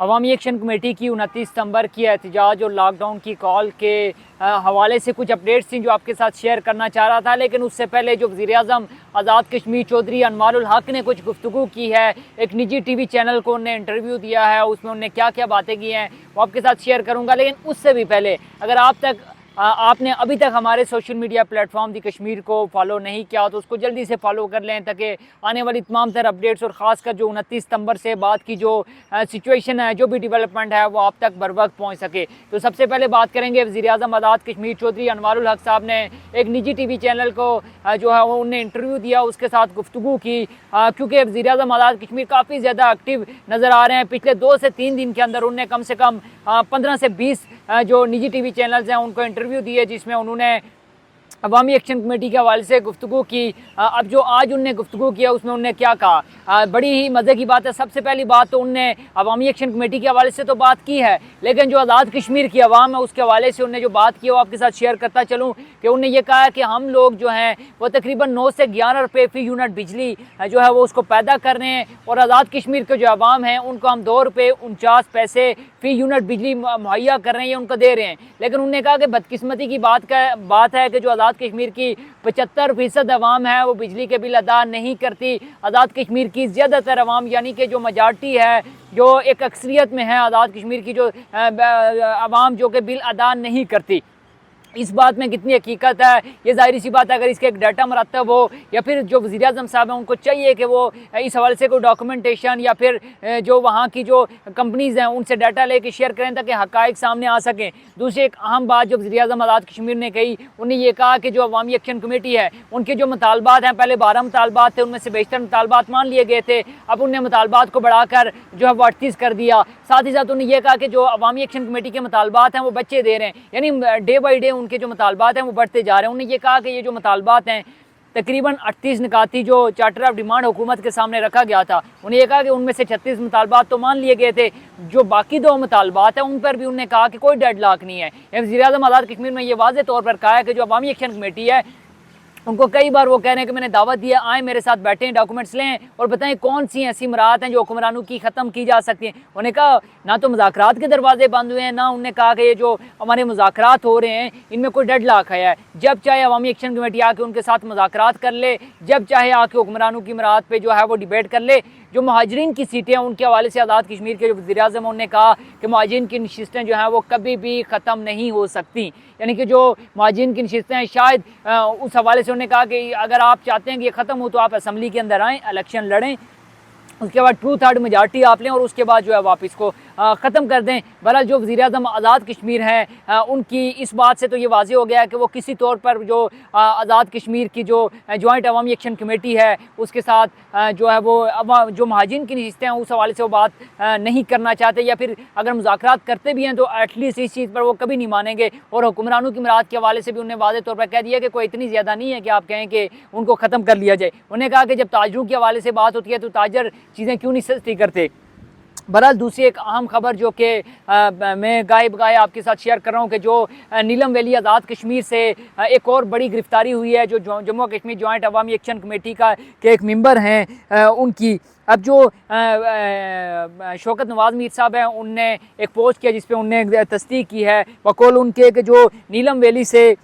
अवामी action committee की 29 सितंबर की एहतजाज और लॉकडाउन की कॉल के हवाले से कुछ अपडेट्स थी जो आपके साथ शेयर करना चाह रहा था। लेकिन उससे पहले जो वज़ीर-ए-आज़म आज़ाद कश्मीर चौधरी अनवारुल हक ने कुछ गुफ्तगू की है, एक निजी टीवी चैनल को उन्हें इंटरव्यू दिया है, उसमें उन्होंने क्या क्या बातें की हैं वो आपके साथ शेयर करूँगा। लेकिन उससे भी पहले अगर आपने अभी तक हमारे सोशल मीडिया प्लेटफॉर्म दी कश्मीर को फॉलो नहीं किया तो उसको जल्दी से फॉलो कर लें, ताकि आने वाली तमाम तर अपडेट्स और ख़ासकर जो 29 सितंबर से बाद की जो सिचुएशन है, जो भी डेवलपमेंट है, वो आप तक बर वक्त पहुँच सके। तो सबसे पहले बात करेंगे वज़ीर-ए-आज़म आज़ाद कश्मीर चौधरी अनवारुल हक साहब ने एक निजी टीवी चैनल को जो है वो उन्हें इंटरव्यू दिया, उसके साथ गुफ्तगू की, क्योंकि वज़ीर-ए-आज़म आज़ाद कश्मीर काफ़ी ज़्यादा एक्टिव नज़र आ रहे हैं। पिछले 2 से 3 दिन के अंदर उन्होंने कम से कम 15 से 20 जो निजी टीवी चैनल्स हैं उनको इंटरव्यू दिए, जिसमें उन्होंने अवामी एक्शन कमेटी के हवाले से गुफ्तगू की। अब जो आज उनने गुफ्तगू किया उसमें उनने क्या कहा, बड़ी ही मज़े की बात है। सबसे पहली बात तो उनने अवामी एक्शन कमेटी के हवाले से तो बात की है, लेकिन जो आज़ाद कश्मीर की आवाम है उसके हवाले से उनने जो बात की है वो आपके साथ शेयर करता चलूँ कि उनने ये कहा कि हम लोग जो हैं वो तकरीबन 9 से 11 रुपये फ़ी यूनिट बिजली जो है वो उसको पैदा कर रहे हैं, और आज़ाद कश्मीर के जो आवाम हैं उनको हम 2 रुपये 49 पैसे फ़ी यूनिट बिजली मुहैया कर रहे हैं, ये उनको दे रहे हैं। लेकिन उन्होंने कहा कि बदकिस्मती की बात है कि जो आज़ाद कश्मीर की 75% अवाम है वो बिजली के बिल अदा नहीं करती। आज़ाद कश्मीर की ज़्यादातर अवाम यानी कि जो मेजॉरिटी है, जो एक अक्सरियत में है आज़ाद कश्मीर की जो अवाम जो कि बिल अदा नहीं करती। इस बात में कितनी हकीकत है ये ज़ाहिर सी बात है, अगर इसके एक डाटा मरतब हो या फिर जो वज़ीर-ए-आज़म साहब हैं उनको चाहिए कि वो इस हवाले से कोई डॉक्यूमेंटेशन या फिर जो वहाँ की जो कंपनीज़ हैं उनसे डाटा लेके शेयर करें ताकि हक़ाइक़ सामने आ सकें। दूसरी एक अहम बात जो वज़ीर-ए-आज़म आज़ाद कश्मीर ने कही, उन्हें ये कहा कि जो अवामी एक्शन कमेटी है उनके जो मुतालबात हैं, पहले 12 मुतालबात थे, उनमें से बेशतर मुतालबात मान लिए गए थे, अब उन्हें मुतालबात को बढ़ाकर जो है वो 38 कर दिया। साथ ही साथ उन्हें यह कहा कि जो अवामी एक्शन कमेटी के मुतालबात हैं वो बच्चे दे रहे हैं, यानी डे बाई डे उनके जो मुतालबात हैं वो बढ़ते जा रहे हैं। उन्होंने ये कहा कि ये जो मुतालबात हैं तकरीबन 38 निकाती जो चार्टर ऑफ डिमांड हुकूमत के सामने रखा गया था, उन्हें यह कहा कि उनमें से 36 मुतालबात तो मान लिए गए थे, जो बाकी 2 मुतालबात हैं उन पर भी उन्होंने कहा कि कोई डेडलॉक नहीं है। वज़ीर-ए-आज़म आज़ाद कश्मीर में ये वाज़ेह तौर पर कहा है कि जो अवामी एक्शन कमेटी है उनको कई बार वो कह रहे हैं कि मैंने दावत दिया, आए मेरे साथ बैठें, डॉक्यूमेंट्स लें और बताएं कौन सी ऐसी मराहत हैं जो हुक्मरानों की ख़त्म की जा सकती हैं। उन्होंने कहा ना तो मुज़ाकरात के दरवाजे बंद हुए हैं, ना उन्होंने कहा कि ये जो हमारे मुज़ाकरात हो रहे हैं इनमें कोई डेडलॉक है। जब चाहे अवामी एक्शन कमेटी आके उनके साथ मुज़ाकरात कर ले, जब चाहे आके हुक्मरानों की मराहत पर जो है वो डिबेट कर ले। जो महाजरीन की सीटें हैं उनके हवाले से आज़ाद कश्मीर के जो वज़ीर-ए-आज़म उन्होंने कहा कि महाजरीन की नशिस्तें जो हैं वो कभी भी ख़त्म नहीं हो सकती, यानी कि जो महाजरीन की नशिस्तें हैं शायद उस हवाले से उन्होंने कहा कि अगर आप चाहते हैं कि ये ख़त्म हो तो आप असम्बली के अंदर आएँ, इलेक्शन लड़ें, उसके बाद 2/3 मेजॉरिटी आप लें और उसके बाद जो है वापस को ख़त्म कर दें। बहरहाल जो वज़ीर-ए-आज़म आज़ाद कश्मीर हैं उनकी इस बात से तो ये वाज़ेह हो गया है कि वो किसी तौर पर जो आज़ाद कश्मीर की जो जॉइंट अवामी एक्शन कमेटी है उसके साथ जो है वो जो महाजिन की नशिस्तें हैं उस हवाले से वो बात नहीं करना चाहते, या फिर अगर मुज़ाकरात करते भी हैं तो एटलीस्ट इस चीज़ पर वो कभी नहीं मानेंगे। और हुक्मरानों की मराहत के हवाले से भी उन्हें वाज़ेह तौर पर कह दिया कि कोई इतनी ज़्यादा नहीं है कि आप कहें कि उनको ख़त्म कर लिया जाए। उन्हें कहा कि जब ताजरों के हवाले से बात होती है तो ताजर चीज़ें क्यों नहीं सस्ती करते। बहरहाल दूसरी एक अहम खबर जो कि मैं गाए आपके साथ शेयर कर रहा हूँ कि जो नीलम वैली आज़ाद कश्मीर से एक और बड़ी गिरफ्तारी हुई है, जो जम्मू कश्मीर जॉइंट अवामी एक्शन कमेटी का के एक मेंबर हैं उनकी। अब जो शौकत नवाज़ मीर साहब हैं उनने एक पोस्ट किया जिस पर उनने तस्दीक की है बकौल उनके कि जो नीलम वैली से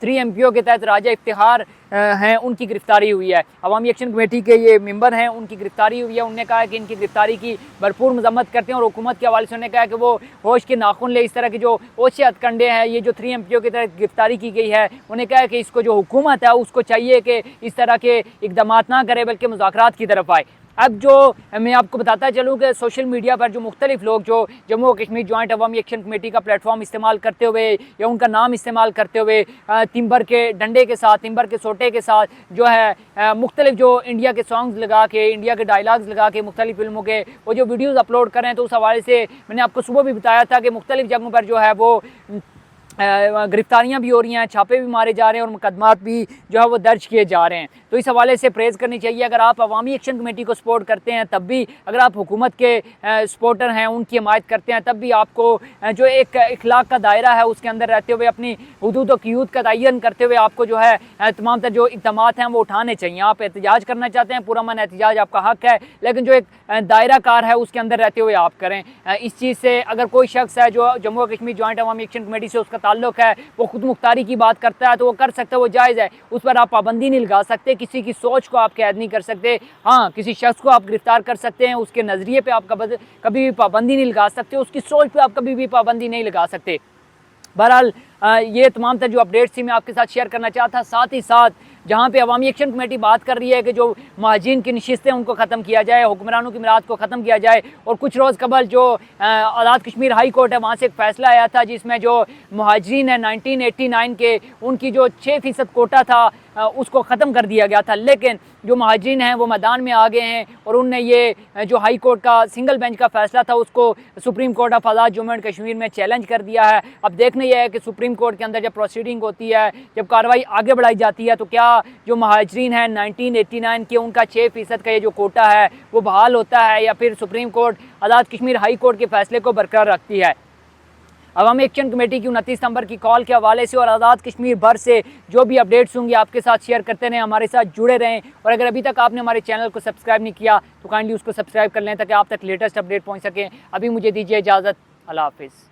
3 MPO के तहत राजा इफ्तिखार हैं उनकी गिरफ्तारी हुई है। अवामी एक्शन कमेटी के ये मेंबर हैं, उनकी गिरफ्तारी हुई है। उन्होंने कहा कि इनकी गिरफ्तारी की भरपूर मजम्मत करते हैं और हुकूमत के हवाले से उन्होंने कहा कि वो होश के नाखून ले, इस तरह के जो ओछे हथकंडे हैं, ये जो 3 MPO की तहत गिरफ्तारी की गई है, उन्हें कहा कि इसको जो हुकूमत है उसको चाहिए कि इस तरह के इकदाम ना करे बल्कि मुज़ाकरात की तरफ आए। अब जो मैं आपको बताता चलूँ कि सोशल मीडिया पर जो मुख्तलिफ लोग जो जम्मू कश्मीर जॉइंट अवामी एक्शन कमेटी का प्लेटफॉर्म इस्तेमाल करते हुए या उनका नाम इस्तेमाल करते हुए तिम्बर के डंडे के साथ, तिम्बर के सोटे के साथ जो है मुख्तलिफ जो इंडिया के सॉन्ग्स लगा के, इंडिया के डायलॉग्स लगा के मुख्तलिफ फिल्मों के वो जो वीडियोज़ अपलोड कर रहे हैं, तो उस हवाले से मैंने आपको सुबह भी बताया था कि मुख्तलिफ जगहों पर जो है वो गिरफ्तारियाँ भी हो रही हैं, छापे भी मारे जा रहे हैं और मुकदमात भी जो है वो दर्ज किए जा रहे हैं। तो इस हवाले से प्रेज़ करनी चाहिए। अगर आप अवामी एक्शन कमेटी को सपोर्ट करते हैं तब भी, अगर आप हुकूमत के सपोर्टर हैं, उनकी हमायत करते हैं, तब भी आपको जो एक इखलाक का दायरा है उसके अंदर रहते हुए अपनी हुदूद व क़यूद का तयन करते हुए आपको जो है तमाम तर जो इक़दामात हैं वो उठाने चाहिए। आप एहतजाज करना चाहते हैं, पुरअमन एहतजाज आपका हक़ है, लेकिन जो एक दायरा कार है उसके अंदर रहते हुए आप करें। इस चीज़ से अगर कोई शख्स है जो जम्मू कश्मीर जॉइंट अवामी एक्शन कमेटी से उसका ताल्लुक़ है, वो खुद मुख्तारी की बात करता है तो वो कर सकता है, वो जायज़ है, उस पर आप पाबंदी नहीं लगा सकते, किसी की सोच को आप कैद नहीं कर सकते। हाँ, किसी शख्स को आप गिरफ्तार कर सकते हैं, उसके नज़रिए पे आप कभी भी पाबंदी नहीं लगा सकते, उसकी सोच पे आप कभी भी पाबंदी नहीं लगा सकते। बहरहाल ये तमाम तर जो अपडेट्स थी मैं आपके साथ शेयर करना चाहता। साथ ही साथ जहाँ पे अवामी एक्शन कमेटी बात कर रही है कि जो महाजिन की नशिस्तें उनको ख़त्म किया जाए, हुक्मरानों की मिरात को ख़त्म किया जाए, और कुछ रोज़ कबल जो आज़ाद कश्मीर हाई कोर्ट है वहाँ से एक फ़ैसला आया था जिसमें जो महाजिन है 1989 के, उनकी जो 6% कोटा था उसको ख़त्म कर दिया गया था। लेकिन जो महाजिन हैं वो मैदान में आ गए हैं और उनने ये जो हाई कोर्ट का सिंगल बेंच का फ़ैसला था उसको supreme court of Azad Jammu and Kashmir में चैलेंज कर दिया है। अब देखना यह है कि सुप्रीम कोर्ट के अंदर जब प्रोसीडिंग होती है, जब कार्रवाई आगे बढ़ाई जाती है, तो क्या जो महाजरीन हैं 1989 के उनका 6% का ये जो कोटा है वो बहाल होता है या फिर supreme court Azad Kashmir high court के फ़ैसले को बरकरार रखती है। अवामी एक्शन कमेटी की 29 सितंबर की कॉल के हवाले से और आज़ाद कश्मीर भर से जो भी अपडेट्स होंगी आपके साथ शेयर करते रहें, हमारे साथ जुड़े रहें। और अगर अभी तक आपने हमारे चैनल को सब्सक्राइब नहीं किया तो काइंडली उसको सब्सक्राइब कर लें ताकि आप तक लेटेस्ट अपडेट पहुँच सकें। अभी मुझे दीजिए इजाज़त, अल्लाह हाफ़िज़।